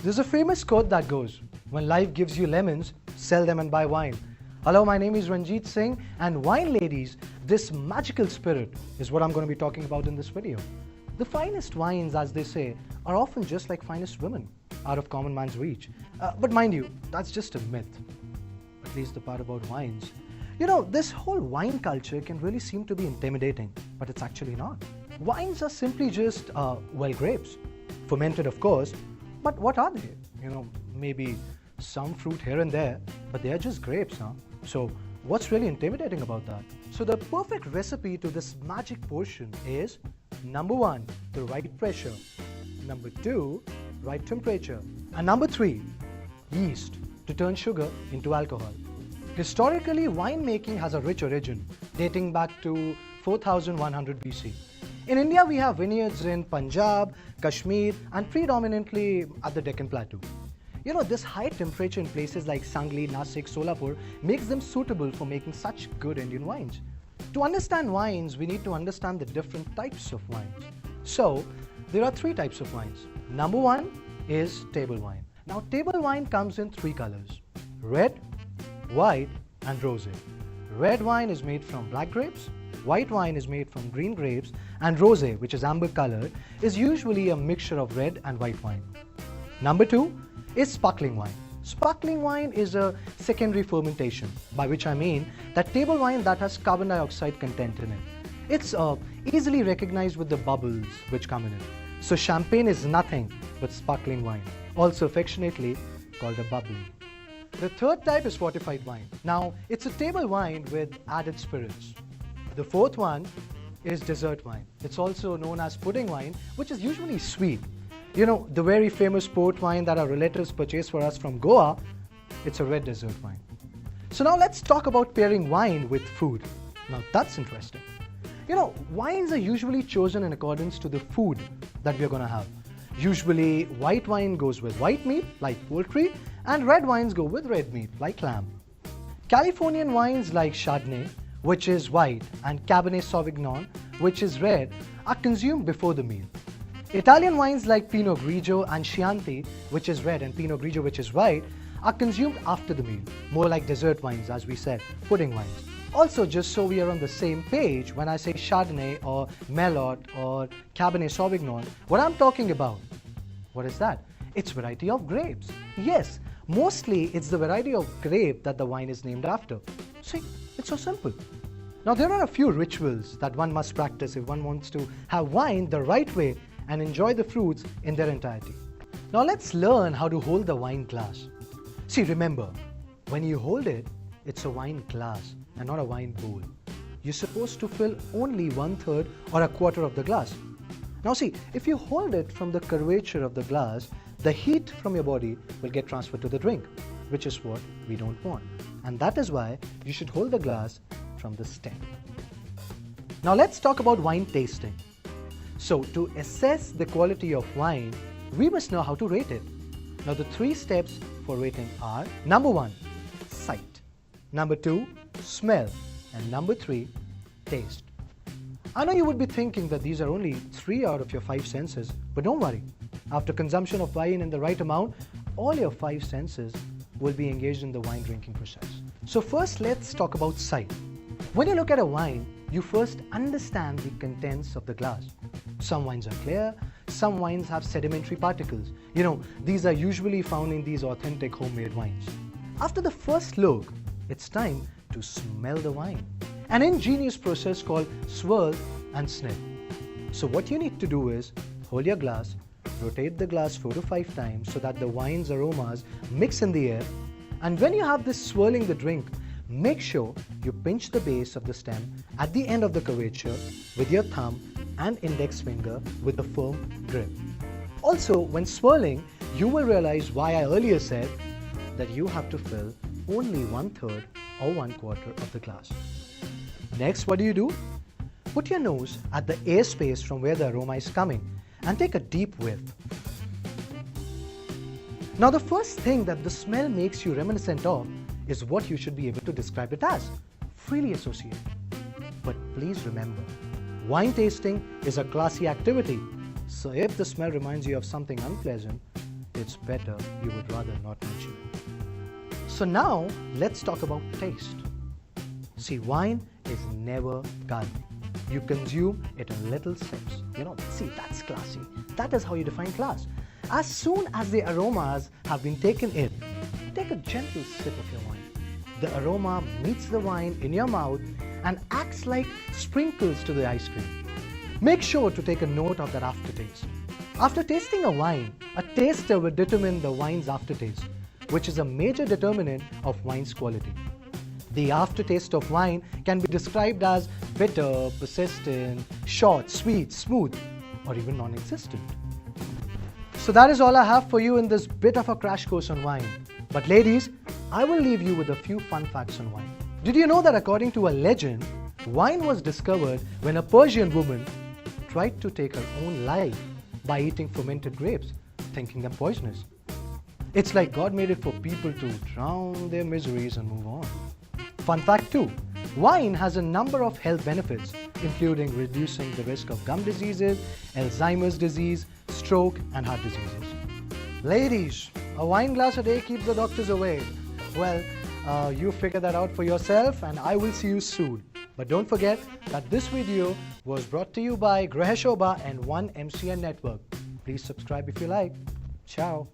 There's a famous quote that goes, "When life gives you lemons, sell them and buy wine." Hello, my name is Ranjit Singh, and wine ladies, this magical spirit is what I'm going to be talking about in this video. The finest wines, as they say, are often just like finest women, out of common man's reach. But mind you, that's just a myth, at least the part about wines. You know, this whole wine culture can really seem to be intimidating, but it's actually not. Wines are simply just, grapes. Fermented, of course, but what are they? You know, maybe some fruit here and there, but they are just grapes, huh? So what's really intimidating about that? So the perfect recipe to this magic potion is, number 1, the right pressure, number 2, right temperature, and number 3, yeast to turn sugar into alcohol. Historically, winemaking has a rich origin dating back to 4100 BC. In India, we have vineyards in Punjab, Kashmir, and predominantly at the Deccan Plateau. You know, this high temperature in places like Sangli, Nasik, Solapur makes them suitable for making such good Indian wines. To understand wines, we need to understand the different types of wines. So, there are 3 types of wines. Number 1 is table wine. Now, table wine comes in 3 colors: red, white, and rosé. Red wine is made from black grapes, white wine is made from green grapes, and rosé, which is amber colored, is usually a mixture of red and white wine. Number 2 is sparkling wine. Sparkling wine is a secondary fermentation, by which I mean that table wine that has carbon dioxide content in it. It's easily recognized with the bubbles which come in it. So champagne is nothing but sparkling wine, also affectionately called a bubbly. The 3rd type is fortified wine. Now, it's a table wine with added spirits. The 4th one is dessert wine. It's also known as pudding wine, which is usually sweet. You know, the very famous port wine that our relatives purchased for us from Goa, it's a red dessert wine. So now let's talk about pairing wine with food. Now that's interesting. You know, wines are usually chosen in accordance to the food that we're gonna have. Usually, white wine goes with white meat, like poultry, and red wines go with red meat, like lamb. Californian wines like Chardonnay, which is white, and Cabernet Sauvignon, which is red, are consumed before the meal. Italian wines like Pinot Grigio and Chianti, which is red, and Pinot Grigio, which is white, are consumed after the meal, more like dessert wines, as we said, pudding wines. Also, just so we are on the same page, when I say Chardonnay or Merlot or Cabernet Sauvignon, what I'm talking about, what is that? It's variety of grapes. Yes, mostly it's the variety of grape that the wine is named after. See, it's so simple. Now, there are a few rituals that one must practice if one wants to have wine the right way and enjoy the fruits in their entirety. Now, let's learn how to hold the wine glass. See, remember, when you hold it, it's a wine glass and not a wine bowl. You're supposed to fill only 1/3 or a quarter of the glass. Now see, if you hold it from the curvature of the glass, the heat from your body will get transferred to the drink, which is what we don't want. And that is why you should hold the glass from the stem. Now let's talk about wine tasting. So to assess the quality of wine, we must know how to rate it. Now the 3 steps for rating are: number 1, sight; number 2, smell; and number 3, taste. I know you would be thinking that these are only 3 out of your 5 senses, but don't worry. After consumption of wine in the right amount, all your 5 senses will be engaged in the wine drinking process. So first, let's talk about sight. When you look at a wine, you first understand the contents of the glass. Some wines are clear, some wines have sedimentary particles. You know, these are usually found in these authentic homemade wines. After the first look, it's time to smell the wine. An ingenious process called swirl and sniff. So what you need to do is hold your glass, rotate the glass 4 to 5 times so that the wine's aromas mix in the air, and when you have this swirling the drink, make sure you pinch the base of the stem at the end of the curvature with your thumb and index finger with a firm grip. Also, when swirling, you will realize why I earlier said that you have to fill only 1/3 or 1/4 of the glass. Next, what do? Put your nose at the air space from where the aroma is coming and take a deep whiff. Now, the first thing that the smell makes you reminiscent of is what you should be able to describe it as: freely associate. But please remember, wine tasting is a classy activity. So if the smell reminds you of something unpleasant, it's better you would rather not mention it. So now let's talk about taste. See, wine is never dull. You consume it in little sips. See, that's classy. That is how you define class. As soon as the aromas have been taken in, take a gentle sip of your wine. The aroma meets the wine in your mouth and acts like sprinkles to the ice cream. Make sure to take a note of that aftertaste. After tasting a wine, a taster will determine the wine's aftertaste, which is a major determinant of wine's quality. The aftertaste of wine can be described as bitter, persistent, short, sweet, smooth, or even non-existent. So that is all I have for you in this bit of a crash course on wine. But ladies, I will leave you with a few fun facts on wine. Did you know that according to a legend, wine was discovered when a Persian woman tried to take her own life by eating fermented grapes, thinking them poisonous? It's like God made it for people to drown their miseries and move on. Fun fact 2. Wine has a number of health benefits, including reducing the risk of gum diseases, Alzheimer's disease, stroke, and heart diseases. Ladies, a wine glass a day keeps the doctors away. Well, you figure that out for yourself, and I will see you soon. But don't forget that this video was brought to you by Grahesh Oba and One MCN Network. Please subscribe if you like. Ciao.